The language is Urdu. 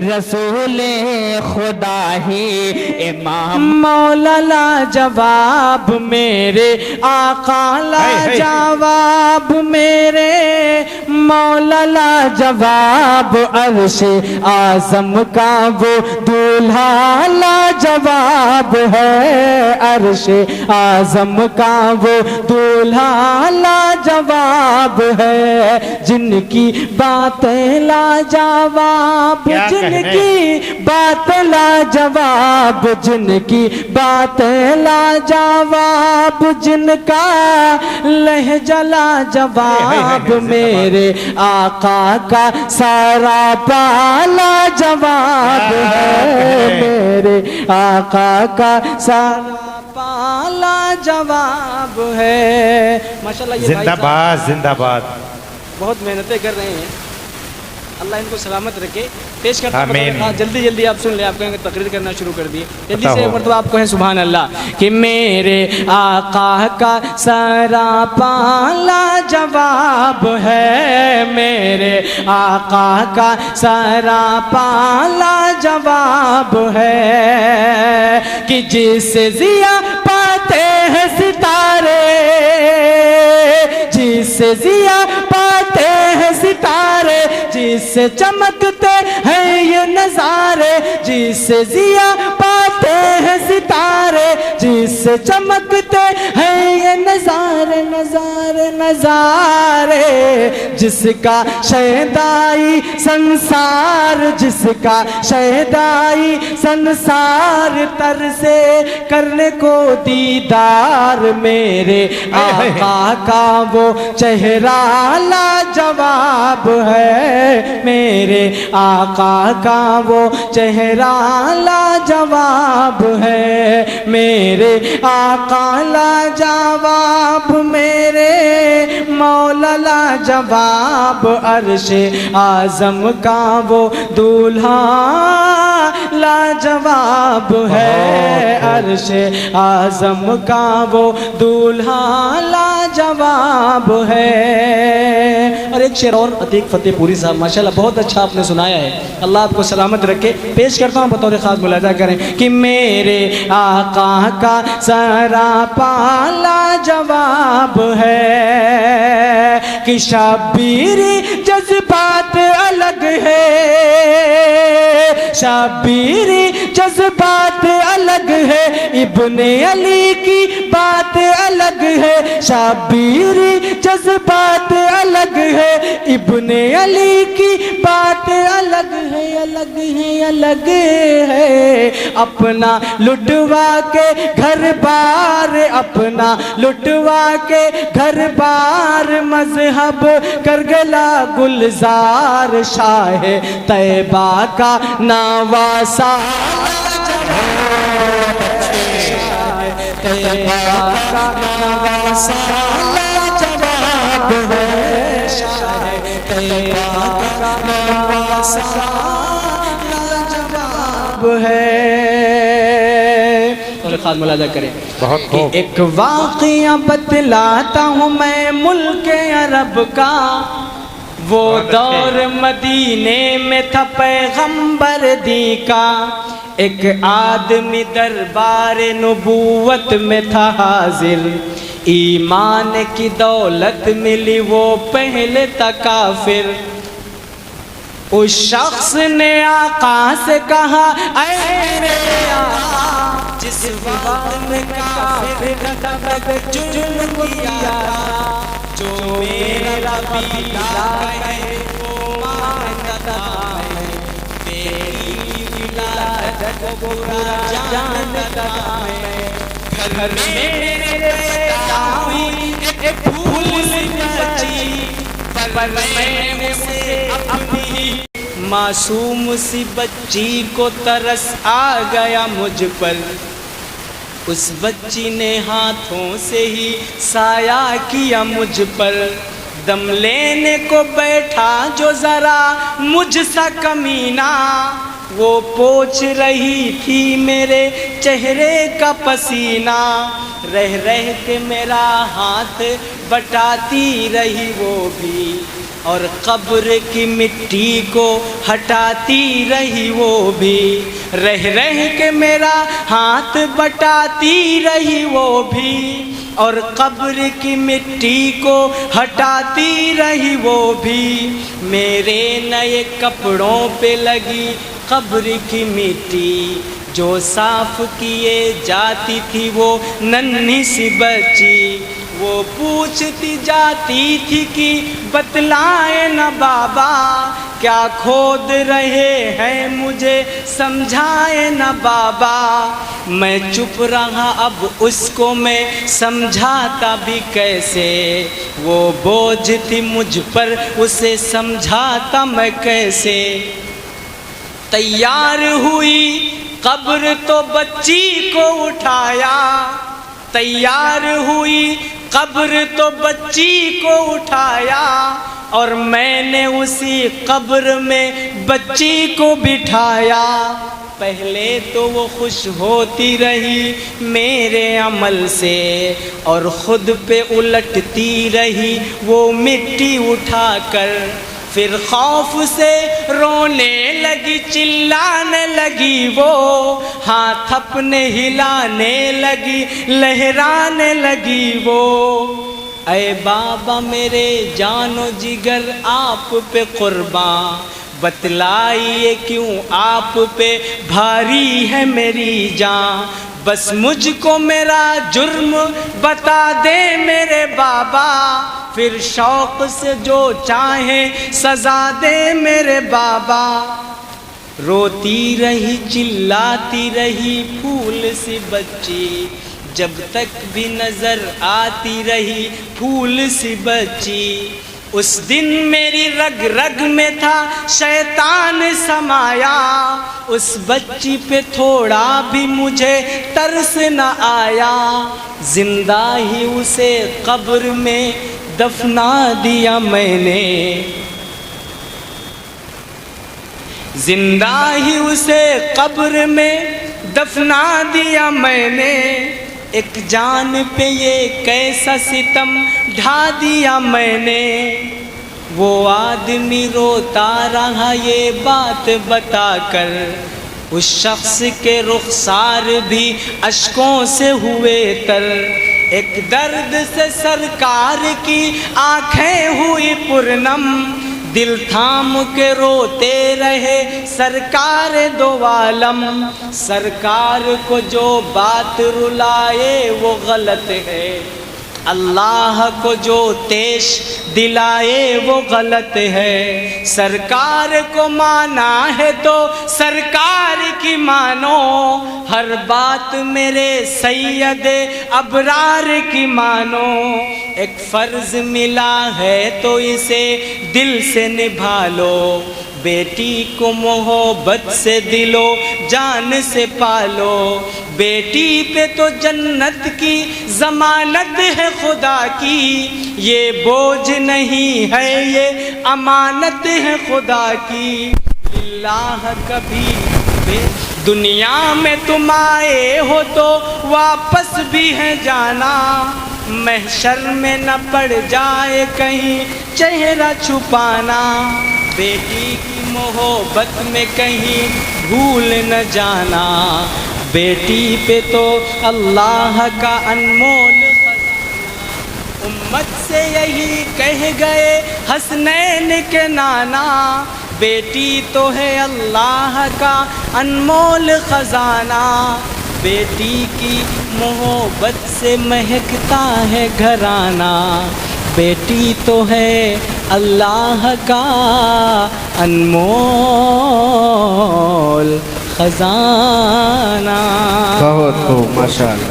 رسول خدا ہی امام مولا لا جواب میرے آقا لا جواب میرے مولا لا جواب عرش اعظم کا وہ دولہا لا جواب ہے عرش اعظم کا وہ دولہا لا جواب ہے جن کی باتیں لا جواب جن کی باتیں لا جواب جن کی باتیں لا جواب جن کا لہجہ لا جواب میرے آقا کا سارا پالا جواب ہے میرے آقا کا سارا پالا جواب ہے ماشاءاللہ یہ زندہ باد زندہ باد بہت محنتیں کر رہے ہیں اللہ ان کو سلامت رکھے پیش کرتا ہوں جلدی جلدی آپ سن لیں آپ کہیں تقریر کرنا شروع کر دیے جلدی سے ایک مرتبہ آپ کہیں سبحان اللہ کہ میرے آقا کا سارا پالا جواب ہے میرے آقا کا سارا پالا جواب ہے کہ جس سے ضیا پاتے ہیں ستارے جس سے ضیا پاتے ہیں ستارے جس سے چمکتے ہیں یہ نظارے جس سے ضیا پاتے ہیں ستارے جس سے چمکتے ہیں یہ نظارے نظارے نظارے جس کا شیدائی سنسار جس کا شیدائی سنسار طرزے کرنے کو دیدار میرے آقا کا وہ چہرہ لا جواب ہے میرے آقا کا وہ چہرہ لا جواب ہے میرے آقا لا جواب میرے مولا لا جواب عرش اعظم کا وہ دولہا لا جواب ہے عرش اعظم کا وہ دولہا لا جواب ہے اور ایک شعر اور عتیق فتح پوری صاحب ماشاءاللہ بہت اچھا آپ نے سنایا ہے اللہ آپ کو سلامت رکھے پیش کرتا ہوں بطور خاص ملاحظہ کریں کہ میرے آقا کا سارا پالا جواب ہے کہ شبیری جذبات الگ ہے شبیری جذبات الگ ہے ابن علی کی بات الگ ہے شبیری جذبات الگ ہے ابن علی کی بات الگ ہے الگ ہے الگ ہے اپنا لٹوا کے گھر بار اپنا لٹوا کے گھر بار مذہب کر گلا گلزار شاہ طیبہ کا نواسا طیبہ کا نواسا جواب ہے جواب ہے اور خاص ملاحظہ کریں بہت خوب ایک واقعہ بتلاتا ہوں میں ملک عرب کا وہ دور مدینے میں تھا پیغمبر دی کا ایک آدمی دربار نبوت میں تھا حاضر ایمان کی دولت ملی وہ پہلے تھا کافر اس شخص نے آقا سے کہا اے میرے آقا جس وقت میں کافر جرم کیا جو میرا بیلا ہے وہ مانتا ہے تیری ولادت کو برا جانتا ہے گھر میں میرے پیدا ہوئی ایک پھول سی بچی پر میں اسے اپنی معصوم سی بچی کو ترس آ گیا مجھ پر اس بچی نے ہاتھوں سے ہی سایہ کیا مجھ پر دم لینے کو بیٹھا جو ذرا مجھ سا کمینہ وہ پوچھ رہی تھی میرے چہرے کا پسینہ رہ رہ کے میرا ہاتھ بٹاتی رہی وہ بھی اور قبر کی مٹی کو ہٹاتی رہی وہ بھی، رہ رہ کے میرا ہاتھ بٹاتی رہی وہ بھی، اور قبر کی مٹی کو ہٹاتی رہی وہ بھی، میرے نئے کپڑوں پہ لگی قبر کی مٹی، جو صاف کیے جاتی تھی وہ ننھی سی بچی، وہ پوچھتی جاتی تھی کہ بتلائے نہ بابا، کیا کھود رہے ہیں مجھے سمجھائے نہ بابا، میں چپ رہا اب اس کو میں سمجھاتا بھی کیسے، وہ بوجھ تھی مجھ پر اسے سمجھاتا میں کیسے، تیار ہوئی قبر تو بچی کو اٹھایا، تیار ہوئی قبر تو بچی کو اٹھایا، اور میں نے اسی قبر میں بچی کو بٹھایا، پہلے تو وہ خوش ہوتی رہی میرے عمل سے، اور خود پہ الٹتی رہی وہ مٹی اٹھا کر، پھر خوف سے رونے لگی چلانے لگی وہ، ہاتھ اپنے ہلانے لگی لہرانے لگی وہ، اے بابا میرے جان و جگر آپ پہ قرباں، بتلائیے کیوں آپ پہ بھاری ہے میری جان، بس مجھ کو میرا جرم بتا دے میرے بابا، پھر شوق سے جو چاہے سزا دے میرے بابا، روتی رہی چلاتی رہی پھول سی بچی، جب تک بھی نظر آتی رہی پھول سی بچی، اس دن میری رگ رگ میں تھا شیطان سمایا، اس بچی پہ تھوڑا بھی مجھے ترس نہ آیا، زندہ ہی اسے قبر میں دفنا دیا میں نے، زندہ ہی اسے قبر میں دفنا دیا میں نے، ایک جان پہ یہ کیسا ستم ڈھا دیا میں نے، وہ آدمی روتا رہا یہ بات بتا کر، اس شخص کے رخسار بھی اشکوں سے ہوئے تر، ایک درد سے سرکار کی آنکھیں ہوئی پرنم، دل تھام کے روتے رہے سرکار دو عالم، سرکار کو جو بات رلائے وہ غلط ہے، اللہ کو جو تیش دلائے وہ غلط ہے، سرکار کو مانا ہے تو سرکار کی مانو، ہر بات میرے سید ابرار کی مانو، ایک فرض ملا ہے تو اسے دل سے نبھا لو، بیٹی کو محبت سے دلو جان سے پالو، بیٹی پہ تو جنت کی ضمانت ہے خدا کی، یہ بوجھ نہیں ہے یہ امانت ہے خدا کی، اللہ کبھی دنیا میں تم آئے ہو تو واپس بھی ہے جانا، محشر میں نہ پڑ جائے کہیں چہرہ چھپانا، بیٹی کی محبت میں کہیں بھول نہ جانا، بیٹی پہ تو اللہ کا انمول خزانہ، امت سے یہی کہہ گئے حسنین کے نانا، بیٹی تو ہے اللہ کا انمول خزانہ، بیٹی کی محبت سے مہکتا ہے گھرانہ، بیٹی تو ہے اللہ کا انمول خزانہ۔ بہت خوب، ماشاءاللہ۔